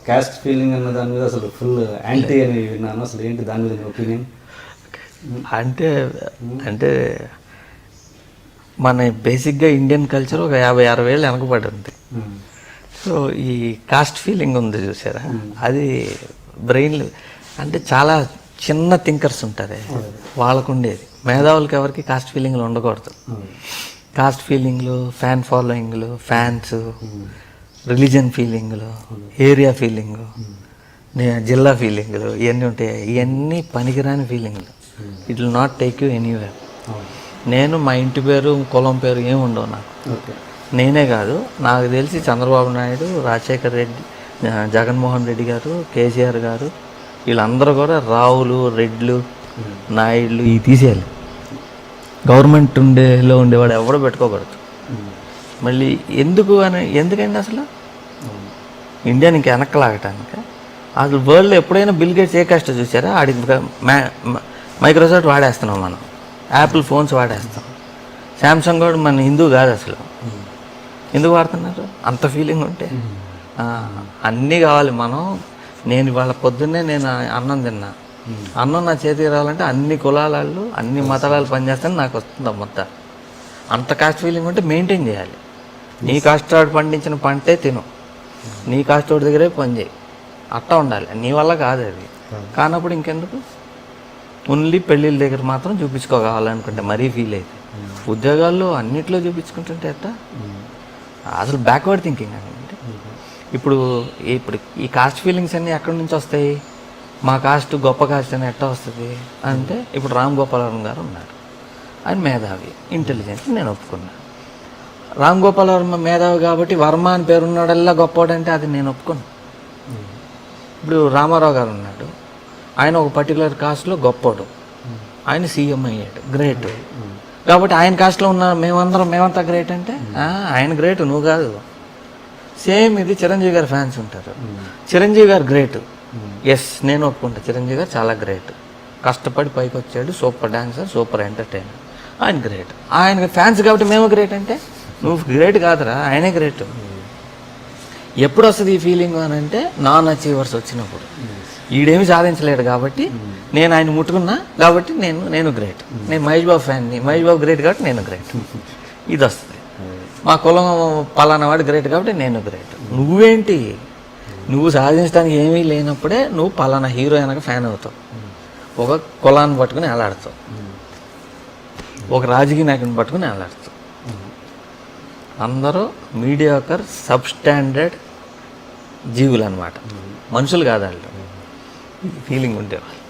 Caste feeling అన్న దాని మీద అసలు ఫుల్ యాంటీ అని విన్నాను. అసలు ఏంటి దాని మీద మీ ఒపీనియన్? అంటే అంటే మన బేసిక్గా ఇండియన్ కల్చర్ ఒక 50-60 ఏళ్ళు వెనకబడి ఉంది. సో ఈ కాస్ట్ ఫీలింగ్ ఉంది చూసారా, అది బ్రెయిన్ అంటే చాలా చిన్న థింకర్స్ ఉంటారే వాళ్ళకు ఉండేది. మేధావులకి ఎవరికి కాస్ట్ ఫీలింగ్లు ఉండకూడదు. కాస్ట్ ఫీలింగ్లు, ఫ్యాన్ ఫాలోయింగ్లు, ఫ్యాన్స్, రిలీజన్ ఫీలింగ్లు, ఏరియా ఫీలింగు, జిల్లా ఫీలింగ్లు, ఇవన్నీ ఉంటాయి. ఇవన్నీ పనికిరాని ఫీలింగ్లు. It will not take you anywhere. నేను మా ఇంటి పేరు కులం పేరు ఏమి ఉండవు నాకు. నేనే కాదు, నాకు తెలిసి చంద్రబాబు నాయుడు, రాజశేఖర్ రెడ్డి, జగన్మోహన్ రెడ్డి గారు, కేసీఆర్ గారు, వీళ్ళందరూ కూడా రావులు, రెడ్లు, నాయుడులు ఇవి తీసేయాలి. గవర్నమెంట్ ఉండేవాడు ఎవడో పెట్టుకోకూడదు. మళ్ళీ ఎందుకండి అసలు ఇండియాని ఇంకా వెనక్కలాగటానికి? అసలు వరల్డ్లో ఎప్పుడైనా బిల్ గేట్స్ ఏ కష్టం చూసారా? ఆడికి మైక్రోసాఫ్ట్ వాడేస్తున్నాం, మనం యాపిల్ ఫోన్స్ వాడేస్తాం. శాంసంగ్ కూడా మన హిందూ కాదు అసలు. ఎందుకు వాడుతున్నారు? అంత ఫీలింగ్ ఉంటే అన్నీ కావాలి. నేను ఇవాళ పొద్దున్నే నేను అన్నం తిన్నా, అన్నం నా చేతికి రావాలంటే అన్ని కులాలు, అన్ని మతాలు పనిచేస్తాను, నాకు వస్తుంది మొత్తం. అంత కాస్ట్ ఫీలింగ్ ఉంటే మెయింటైన్ చేయాలి. నీ కాస్టోడు పండించిన పంటే తిను, నీ కాస్టోడి దగ్గరే పని చేయి, అట్టా ఉండాలి. నీ వల్ల కాదు అది. కానప్పుడు ఇంకెందుకు? ఓన్లీ పెళ్ళిళ్ళ దగ్గర మాత్రం చూపించుకోవాలనుకుంటే మరీ ఫీల్ అయితే, ఉద్యోగాల్లో అన్నిట్లో చూపించుకుంటుంటే ఎట్టా? అసలు బ్యాక్వర్డ్ థింకింగ్ అని. ఇప్పుడు ఈ కాస్ట్ ఫీలింగ్స్ అన్నీ ఎక్కడి నుంచి వస్తాయి? మా కాస్ట్ గొప్ప కాస్ట్ అని ఎట్టా వస్తుంది అంటే, ఇప్పుడు రామ్ గోపాలవరం గారు ఉన్నారు, ఆయన మేధావి, ఇంటెలిజెంట్, నేను ఒప్పుకున్నాను. రామ్ గోపాలవర్మ మేధావి కాబట్టి వర్మ అని పేరున్నాడల్లా గొప్పవాడంటే అది నేను ఒప్పుకున్నాను. ఇప్పుడు రామారావు గారు ఉన్నాడు, ఆయన ఒక పర్టికులర్ కాస్ట్లో గొప్పవాడు, ఆయన సీఎం అయ్యాడు, గ్రేట్. కాబట్టి ఆయన కాస్ట్లో ఉన్న మేమంతా గ్రేట్ అంటే ఆయన గ్రేట్, నువ్వు కాదు. సేమ్ ఇది చిరంజీవి గారి ఫ్యాన్స్ ఉంటారు, చిరంజీవి గారు గ్రేట్, ఎస్ నేను ఒప్పుకుంటా, చిరంజీవి గారు చాలా గ్రేట్, కష్టపడి పైకి వచ్చాడు, సూపర్ డాన్సర్, సూపర్ ఎంటర్టైనర్, ఆయన గ్రేట్. ఆయన ఫ్యాన్స్ కాబట్టి మేము గ్రేట్ అంటే నువ్వు గ్రేట్ కాదురా, ఆయనే గ్రేట్. ఎప్పుడు వస్తుంది ఈ ఫీలింగ్ అని అంటే, నాన్ అచీవర్స్ వచ్చినప్పుడు. ఈడేమి సాధించలేడు కాబట్టి నేను ఆయన ముట్టుకున్నా కాబట్టి నేను గ్రేట్. నేను మహేష్ బాబు ఫ్యాన్ని, మహేష్ బాబు గ్రేట్ కాబట్టి నేను గ్రేట్, ఇది వస్తుంది. మా కులం పలానా వాడు గ్రేట్ కాబట్టి నేను గ్రేట్. నువ్వేంటి? నువ్వు సాధించడానికి ఏమీ లేనప్పుడే నువ్వు పలానా హీరో వెనక ఫ్యాన్ అవుతావు, ఒక కులాన్ని పట్టుకుని వేలాడుతావు, ఒక రాజకీయ నాయకుని పట్టుకుని వేలాడుతావు. అందరూ మీడియాకర్ సబ్స్టాండర్డ్ జీవులు అనమాట, మనుషులు కాదు వాళ్ళు. ఫీలింగ్ ఉండేవాళ్ళు.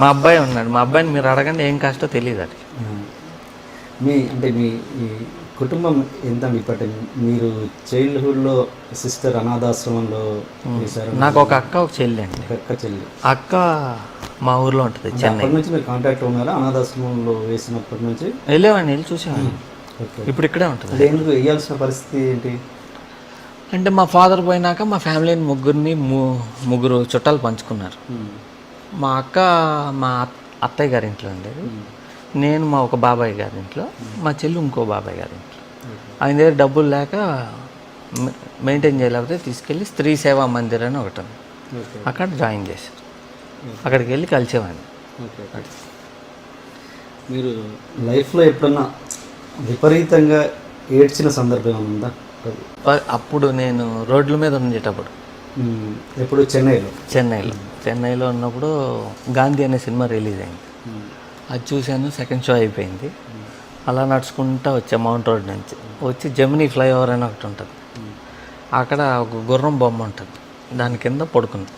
మా అబ్బాయి ఉన్నాడు, మా అబ్బాయిని మీరు అడగండి ఏం కాస్టో తెలియదు అది. మీ ఈ కుటుంబం ఎంత? ఇప్పటి మీరు చైల్డ్హుడ్లో సిస్టర్ అనాథాశ్రమంలో చేశారు. నాకు ఒక అక్క, ఒక చెల్లి అండి. చెల్లి. అక్క మా ఊర్లో ఉంటుంది, చెన్నై. అప్పటి నుంచి మీరు కాంటాక్ట్ ఉన్నారా? అనాథాశ్రమంలో వేసినప్పటి నుంచి వెళ్ళి చూసేవాడిని. ఇప్పుడు ఇక్కడే ఉంటుంది. ఎందుకు వేయాల్సిన పరిస్థితి ఏంటి అంటే, మా ఫాదర్ పోయినాక మా ఫ్యామిలీని ముగ్గురు చుట్టాలు పంచుకున్నారు. మా అక్క మా అత్తయ్య గారి ఇంట్లో ఉండేది, నేను మా ఒక బాబాయ్ గారి ఇంట్లో, మా చెల్లి ఇంకో బాబాయ్ గారి ఇంట్లో. ఆయన దగ్గర డబ్బులు లేక మెయింటైన్ చేయలేకపోతే తీసుకెళ్ళి స్త్రీ సేవా మందిర్ అని ఒకటి ఉంది, అక్కడ జాయిన్ చేశారు. అక్కడికి వెళ్ళి కలిసేవాడిని. మీరు లైఫ్లో ఎప్పుడన్నా విపరీతంగా ఏడ్చిన సందర్భం ఉందా? అప్పుడు నేను రోడ్ల మీద ఉండేటప్పుడు. ఎప్పుడు? చెన్నైలో ఉన్నప్పుడు గాంధీ అనే సినిమా రిలీజ్ అయింది. అది చూశాను, సెకండ్ షో అయిపోయింది. అలా నడుచుకుంటూ వచ్చా మౌంట్ రోడ్ నుంచి. వచ్చి జమినీ ఫ్లైఓవర్ అని ఒకటి ఉంటుంది, అక్కడ ఒక గుర్రం బొమ్మ ఉంటుంది, దాని కింద పడుకుంది.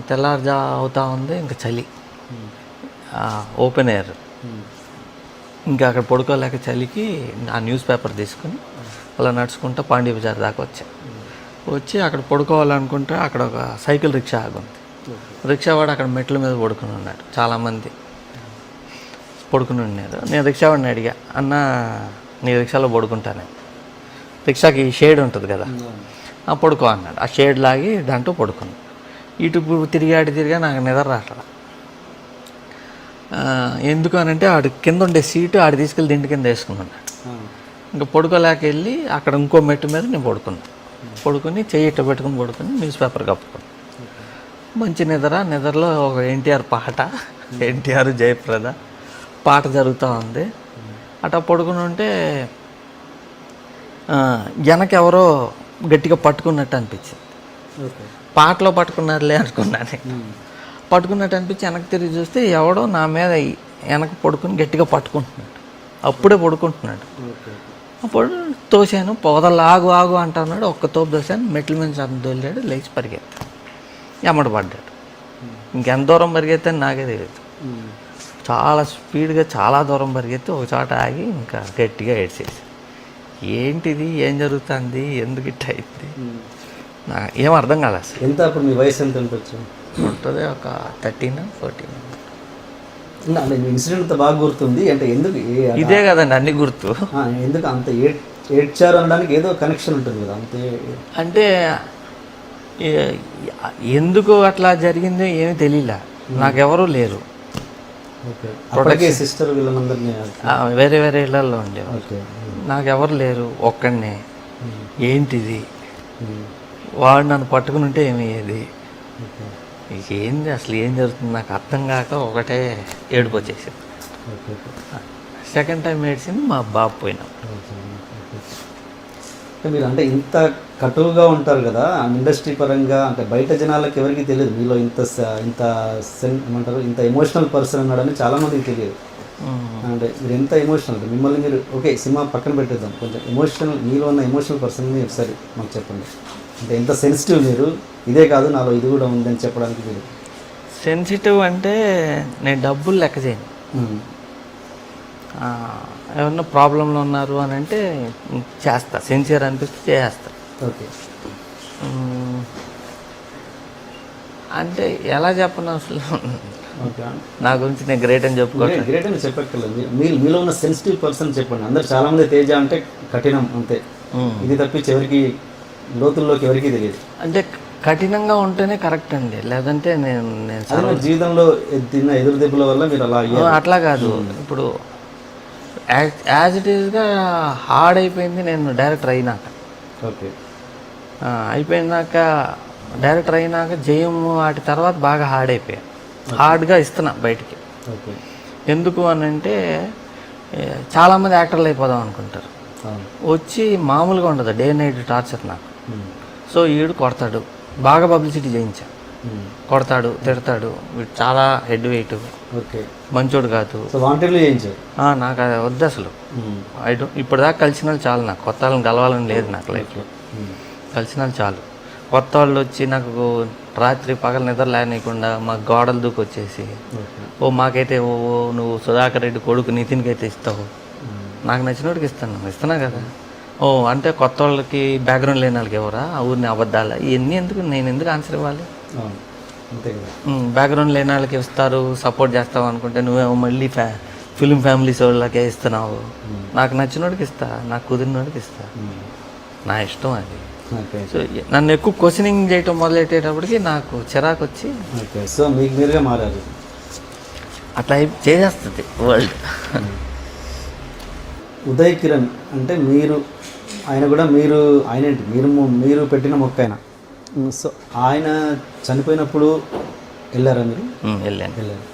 తెల్లారుజా అవుతా ఉంది, ఇంకా చలి, ఓపెన్ ఎయిర్. ఇంకా అక్కడ పడుకోలేక చలికి ఆ న్యూస్ పేపర్ తీసుకుని అలా నడుచుకుంటూ పాండీ బజార్ దాకా వచ్చి అక్కడ పడుకోవాలనుకుంటే అక్కడ ఒక సైకిల్ రిక్షా ఆగుంది. రిక్షావాడు అక్కడ మెట్ల మీద పడుకుని ఉన్నాడు, చాలామంది పడుకుని ఉన్నారు. నేను రిక్షావాడిని అడిగా, అన్న నీ రిక్షాలో పడుకుంటాను. రిక్షాకి షేడ్ ఉంటుంది కదా, పడుకో అన్నాడు. ఆ షేడ్ లాగి దాంట్లో పడుకున్నాను. ఇటు తిరిగా నాకు నిద్ర రాట్లా. ఎందుకు అని అంటే, ఆడు కింద ఉండే సీటు ఆడు తీసుకెళ్ళి దిండి కింద వేసుకున్నాడు. ఇంకా పడుకోలేక వెళ్ళి అక్కడ ఇంకో మెట్టు మీద నేను పడుకున్నాను. పడుకొని చెయ్యి ఇట్ట పెట్టుకుని పడుకొని న్యూస్ పేపర్ కప్పుకొని మంచి నిద్రలో ఒక ఎన్టీఆర్ పాట, ఎన్టీఆర్ జయప్రద పాట జరుగుతూ ఉంది. అట్లా పడుకుని ఉంటే వెనకెవరో గట్టిగా పట్టుకున్నట్టు అనిపించింది. పాటలో పట్టుకున్నారులే అనుకున్నాను. పట్టుకున్నట్టు అనిపించి వెనక్కి తిరిగి చూస్తే ఎవడో నా మీద వెనక పడుకుని గట్టిగా పట్టుకుంటున్నాడు. అప్పుడే పడుకుంటున్నాడు. అప్పుడు తోసాను, పొదలు ఆగు ఆగు అంటున్నాడు. ఒక్క తోపు తోసాను, మెట్ల మీద దొల్లాడు, లేచి పరిగెత్తాడు, ఎమ్మడి పడ్డాడు. ఇంకెంత దూరం పరిగెత్తాను నాకే తెలియదు. చాలా స్పీడ్గా చాలా దూరం పరిగెత్తి ఒక చోట ఆగి ఇంకా గట్టిగా ఏడ్చేసి, ఏంటిది, ఏం జరుగుతుంది, ఎందుకు ఇట్ట అయింది, నాకు ఏం అర్థం కాలేదు అసలు. ఎంత అప్పుడు మీ వయసు ఎంత ఉండొచ్చు? ఉంటుంది ఒక 13-14. ఇన్సిడెంట్ బాగా గుర్తుంది అంటే ఎందుకు ఇదే కదండి అన్ని గుర్తు. ఎందుకు అంత ఏడ్చారు అనడానికి ఏదో కనెక్షన్ ఉంటుంది కదా అంతే. అంటే ఎందుకు అట్లా జరిగిందో ఏమీ తెలియలే, నాకెవరూ లేరు. అప్పటికే సిస్టర్ వీళ్ళందరినీ వేరే వేరే ఇళ్లలో ఉండేవారు. నాకెవరు లేరు, ఒక్కడినే. ఏంటిది, వాడు నన్ను పట్టుకుని ఉంటే ఏమయ్యేది, ఏంది అసలు ఏం జరుగుతుంది నాకు అర్థం కాక ఒకటే ఏడుపు వచ్చేసింది. సెకండ్ టైం ఏడ్చింది మా బాబు పోయినాం. మీరు అంటే ఇంత కటువుగా ఉంటారు కదా ఇండస్ట్రీ పరంగా, అంటే బయట జనాలకు ఎవరికి తెలియదు మీలో ఇంత ఏమంటారు ఇంత ఎమోషనల్ పర్సన్ అన్నాడని చాలామందికి తెలియదు. అంటే మీరు ఎంత ఎమోషనల్, మిమ్మల్ని మీరు ఓకే సినిమా పక్కన పెట్టేద్దాం, కొంచెం ఎమోషనల్ మీలో ఉన్న ఎమోషనల్ పర్సన్ని ఒకసారి మాకు చెప్పండి. అంటే ఎంత సెన్సిటివ్ మీరు, ఇదే కాదు నాలో ఇది కూడా ఉందని చెప్పడానికి మీరు. సెన్సిటివ్ అంటే నేను డబ్బులు లెక్క చేయను. ఏమన్నా ప్రాబ్లంలో ఉన్నారు అని అంటే చేస్తా, సిన్సియర్ అనిపిస్తే చేస్తా. ఓకే. అంటే ఎలా చెప్పను అసలు, నా గురించి నేను గ్రేట్ అని చెప్పుకోవాలి. గ్రేట్ అని చెప్పక్కర్లేదు, మీలో ఉన్న సెన్సిటివ్ పర్సన్ చెప్పండి. అందరు చాలామంది తేజ అంటే కఠినం అంతే, ఇది తప్పించి ఎవరికి లోతుల్లోకి ఎవరికి తెలియదు. అంటే కఠినంగా ఉంటేనే కరెక్ట్ అండి, లేదంటే నేను జీవితంలో తిన్న ఎదురు దెబ్బల వల్ల మీరు అలా అట్లా కాదు. ఇప్పుడు యాజ్ ఇట్ ఈస్గా హార్డ్ అయిపోయింది నేను డైరెక్టర్ అయినాక. ఓకే. అయిపోయినాక డైరెక్టర్ అయినాక జయం వాటి తర్వాత బాగా హార్డ్ అయిపోయాను, హార్డ్గా ఇస్తున్నా బయటికి. ఓకే. ఎందుకు అని అంటే చాలామంది యాక్టర్లు అయిపోదాం అనుకుంటారు, వచ్చి మామూలుగా ఉండదు, డే నైట్ టార్చర్ నాకు. సో ఈడు కొడతాడు, బాగా పబ్లిసిటీ చేయించా, కొడతాడు, తిడతాడు, వీడు చాలా హెడ్ వెయిట్, ఓకే, మంచోడు కాదు, వాంటెడ్లీ చేయించాడు. నాకు అది వద్దు అసలు. ఇప్పటిదాకా కలిసిన వాళ్ళు చాలు, నాకు కొత్త వాళ్ళని కలవాలని లేదు నాకు లైఫ్లో. కలిసిన వాళ్ళు చాలు. కొత్త వాళ్ళు వచ్చి నాకు రాత్రి పగల నిద్ర లేనియకుండా మా గోడలు దూకొచ్చేసి, ఓ మాకైతే ఓ నువ్వు సుధాకర్ రెడ్డి కొడుకు నితిన్కి అయితే ఇస్తావు, నాకు నచ్చినోడికి ఇస్తున్నా కదా. ఓ అంటే కొత్త వాళ్ళకి బ్యాక్గ్రౌండ్ లేని వాళ్ళకి ఎవరా ఆ ఊరిని అబద్ధాలా, ఇవన్నీ ఎందుకు, నేను ఎందుకు ఆన్సర్ ఇవ్వాలి? బ్యాక్గ్రౌండ్ లేని వాళ్ళకి ఇస్తారు, సపోర్ట్ చేస్తావు అనుకుంటే నువ్వేమో మళ్ళీ ఫిలిం ఫ్యామిలీస్ వాళ్ళకే ఇస్తున్నావు. నాకు నచ్చినోడికి ఇస్తా, నాకు కుదిరినోడికి ఇస్తా, నా ఇష్టం అది. సో నన్ను ఎక్కువ క్వశ్చనింగ్ చేయటం మొదలెట్టేటప్పటికి నాకు చిరాకు వచ్చి, సో మీకు మీరుగా మారారు. అట్లా చేసేస్తుంది వరల్డ్. ఉదయ్ కిరణ్ అంటే మీరు, ఆయన కూడా ఆయన ఏంటి మీరు పెట్టిన మొక్క ఆయన. సో ఆయన చనిపోయినప్పుడు వెళ్ళారా మీరు? వెళ్ళారు.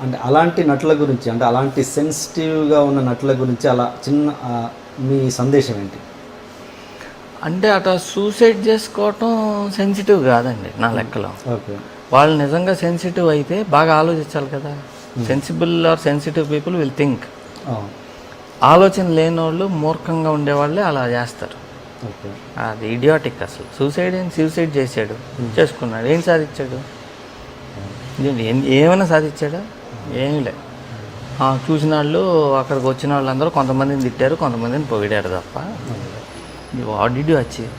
అంటే అలాంటి నటుల గురించి, అంటే అలాంటి సెన్సిటివ్గా ఉన్న నటుల గురించి అలా చిన్న మీ సందేశం ఏంటి? అంటే అట్లా సూసైడ్ చేసుకోవటం సెన్సిటివ్ కాదండి నా లెక్కలో. ఓకే. వాళ్ళు నిజంగా సెన్సిటివ్ అయితే బాగా ఆలోచించాలి కదా. Sensible or sensitive people will think. ఆలోచన లేని వాళ్ళు, మూర్ఖంగా ఉండేవాళ్ళే అలా చేస్తారు. అది ఇడియాటిక్ అసలు. సూసైడ్ చేశాడు, చేసుకున్నాడు, ఏం సాధించాడు? ఏమైనా సాధించాడా? ఏమీ లేదు. చూసిన వాళ్ళు, అక్కడికి వచ్చిన వాళ్ళందరూ కొంతమందిని తిట్టారు, కొంతమందిని పొగిడారు తప్ప వాట్ డిడ్ యు అచీవ్?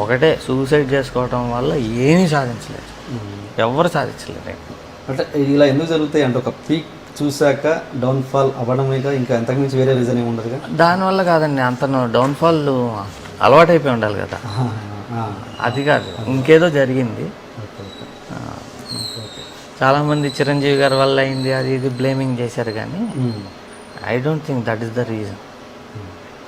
ఒకటే, సూసైడ్ చేసుకోవటం వల్ల ఏమీ సాధించలేదు, ఎవరు సాధించలేదు. అంటే ఇలా ఎందుకు జరుగుతాయి అంటే ఒక పీక్ చూశాక డౌన్ఫాల్ అవ్వడమే, ఇంకా ఎంతకుమించి వేరే రీజన్ ఏమి ఉండదు. దానివల్ల కాదండి, అంతను డౌన్ఫాల్ అలవాటైపోయి ఉండాలి కదా, అది కాదు, ఇంకేదో జరిగింది. చాలామంది చిరంజీవి గారి వల్ల అయింది అది ఇది బ్లేమింగ్ చేశారు, కానీ I don't think that is the reason.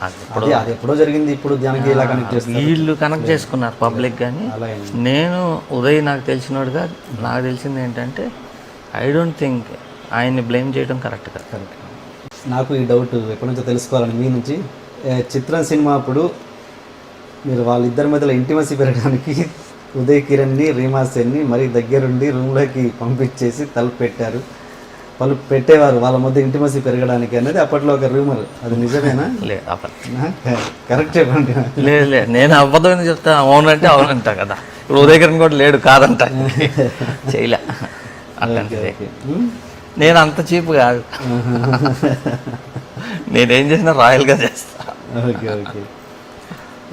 అది అది ఎప్పుడో జరిగింది, ఇప్పుడు దానికి ఇలా కనెక్ట్ చేస్తారు. వీళ్ళు కనెక్ట్ చేసుకున్నారు పబ్లిక్. కానీ అలా నేను ఉదయ్ నాకు తెలిసినోడుగా నాకు తెలిసింది ఏంటంటే ఐ డోంట్ థింక్ ఆయన్ని బ్లేమ్ చేయడం కరెక్ట్ కాదు. కరెక్ట్. నాకు ఈ డౌట్ ఎప్పటి నుంచో తెలుసుకోవాలని మీ నుంచి. చిత్రం సినిమా అప్పుడు మీరు వాళ్ళిద్దరి మధ్యలో ఇంటిమసీ పెరగడానికి ఉదయ్ కిరణ్ని రీమా సేన్ని మరీ దగ్గరుండి రూమ్లోకి పంపించేసి తలుపు పెట్టారు. వాళ్ళు పెట్టేవారు వాళ్ళ మధ్య ఇంటిమసీ పెరగడానికి అనేది అప్పట్లో ఒక రూమర్. అది నిజమేనా? లేదు కరెక్ట్ చెప్పండి. లేదు నేను అబద్ధమని చెప్తా, అవునంటే అవునంటా కదా. ఇప్పుడు ఉదయకరణ్ కూడా లేడు కాదంట, చేయలే అట్లాంటిది. నేను అంత చీప్ కాదు, నేనేం చేసినా రాయల్గా చేస్తా. Okay okay.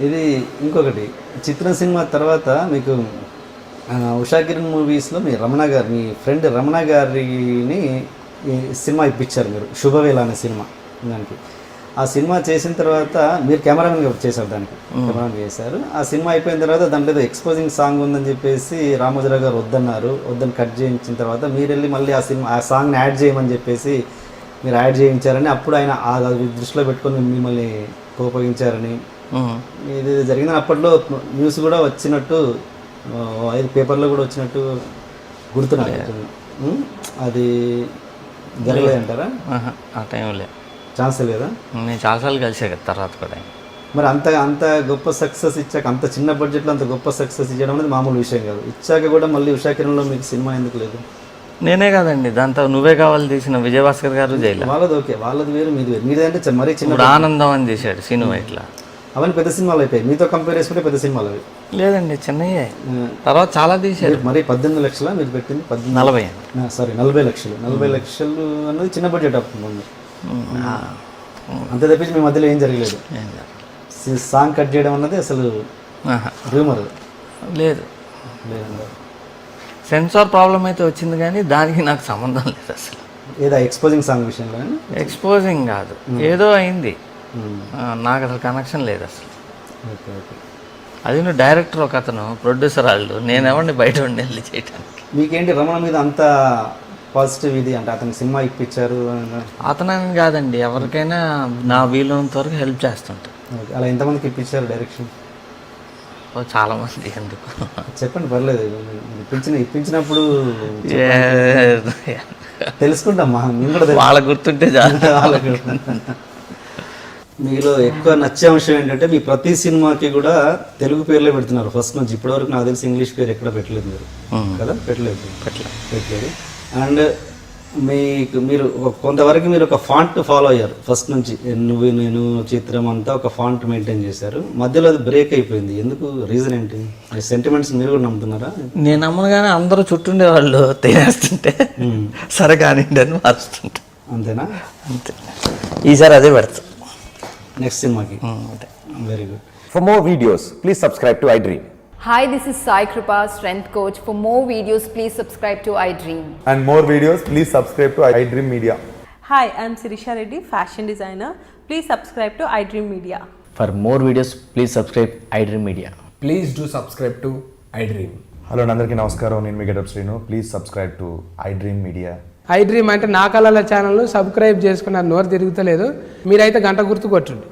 ఇది ఇంకొకటి, చిత్రం సినిమా తర్వాత మీకు ఉషా కిరణ్ మూవీస్లో మీ రమణ గారు, మీ ఫ్రెండ్ రమణ గారిని ఈ సినిమా ఇప్పించారు మీరు, శుభవేళ అనే సినిమా. దానికి ఆ సినిమా చేసిన తర్వాత మీరు కెమెరామెన్గా చేశారు, దానికి కెమెరామెన్ చేశారు. ఆ సినిమా అయిపోయిన తర్వాత దాంట్లో ఏదో ఎక్స్పోజింగ్ సాంగ్ ఉందని చెప్పేసి రామోజీరావు గారు వద్దన్నారు. వద్దని కట్ చేయించిన తర్వాత మీరు వెళ్ళి మళ్ళీ ఆ సాంగ్ని యాడ్ చేయమని చెప్పేసి మీరు యాడ్ చేయించారని, అప్పుడు ఆయన అది దృష్టిలో పెట్టుకొని మిమ్మల్ని కోపగించారని ఇది జరిగిందని అప్పట్లో న్యూస్ కూడా వచ్చినట్టు, 5 పేపర్లో కూడా వచ్చినట్టు గుర్తున్నాను. అది జరగలేదంటారా? ఆ టైంలో ఛాన్స్ లేదా? నేను చాలాసార్లు కలిసే కదా తర్వాత కూడా. మరి అంత గొప్ప సక్సెస్ ఇచ్చాక, అంత చిన్న బడ్జెట్లో అంత గొప్ప సక్సెస్ ఇచ్చడం అనేది మామూలు విషయం కాదు. ఇచ్చాక కూడా మళ్ళీ ఉషా కిరణ్లో మీకు సినిమా ఎందుకు లేదు? నేనే కాదండి, దాంతో నువ్వే కావాలి తీసిన విజయభాస్కర్ గారు జైలు. వాళ్ళది ఓకే, వాళ్ళది వేరు, మీది వేరు. మీదంటే మరీ చిన్న. ఆనందం అని తీశాడు సినిమా. ఇట్లా అవన్నీ పెద్ద సినిమాలు అయిపోయాయి, మీతో కంపేర్ చేసుకుంటే పెద్ద సినిమాలు అవి. లేదండి చిన్నయ్యే, తర్వాత చాలా తీశారు. మరి 18 లక్షల మీరు పెట్టింది? 40 40 లక్షలు. 40 లక్షలు అన్నది చిన్న బడ్జెట్ అప్పుడు. అంతే తప్పించి మీ మధ్యలో ఏం జరగలేదు. సాంగ్ కట్ చేయడం అన్నది అసలు రూమర్ లేదు. సెన్సార్ ప్రాబ్లం అయితే వచ్చింది, కానీ దానికి నాకు సంబంధం లేదు అసలు. ఏదో ఎక్స్పోజింగ్ సాంగ్ విషయంలో? ఎక్స్పోజింగ్ కాదు, ఏదో అయింది, నాకు అసలు కనెక్షన్ లేదు అసలు. Okay okay. అది నువ్వు డైరెక్టర్ ఒక అతను, ప్రొడ్యూసర్ వాళ్ళు, నేను ఎవరిని బయట ఉండి వెళ్ళి చేయడానికి. మీకేంటి రమణ మీద అంత పాజిటివ్ ఇది అంటే అతను సినిమా ఇప్పించారు? అతనని కాదండి, ఎవరికైనా నా వీలున్నంత వరకు హెల్ప్ చేస్తుంటా. అలా ఎంతమందికి ఇప్పించారు డైరెక్షన్? చాలా మంది. ఎందుకు చెప్పండి, పర్లేదు. ఇప్పించినప్పుడు తెలుసుకుంటామ్మా, మేము కూడా వాళ్ళకు గుర్తుంటే వాళ్ళకి. మీలో ఎక్కువ నచ్చే అంశం ఏంటంటే మీ ప్రతి సినిమాకి కూడా తెలుగు పేర్లే పెడుతున్నారు ఫస్ట్ నుంచి ఇప్పటివరకు. నాకు తెలిసి ఇంగ్లీష్ పేరు ఎక్కడ పెట్టలేదు మీరు కదా? పెట్టలేదు. అండ్ మీరు కొంతవరకు మీరు ఒక ఫాంట్ ఫాలో అయ్యారు ఫస్ట్ నుంచి. నువ్వు నేను చిత్రం అంతా ఒక ఫాంట్ మెయింటైన్ చేశారు. మధ్యలో అది బ్రేక్ అయిపోయింది, ఎందుకు? రీజన్ ఏంటి? సెంటిమెంట్స్ మీరు కూడా నమ్ముతున్నారా? నేను నమ్మగానే అందరూ చుట్టుండే వాళ్ళు తినేస్తుంటే సరే కానివ్వండి అని మారుస్తుంటా. అంతేనా? అంతే. ఈసారి అదే పెడతా నెక్స్ట్ సినిమాకి. Very good. For more videos, please subscribe to iDream. Hi, this is Sai Kripa, strength coach. For more videos, please subscribe to iDream. And more videos, please subscribe to iDream Media. Hi, I'm Sirisha Reddy, fashion designer. Please subscribe to iDream Media. For more videos, please subscribe iDream Media. Please do subscribe to iDream. Hello అందరికీ నమస్కారం, నేను మీ getup Srinu. Please subscribe to iDream Media. iDream అంటే నా కళల ఛానల్ను subscribe చేసుకున్న నోరు తిరుగుతలేదు, మీరైతే గంట గుర్తు కొట్టండి.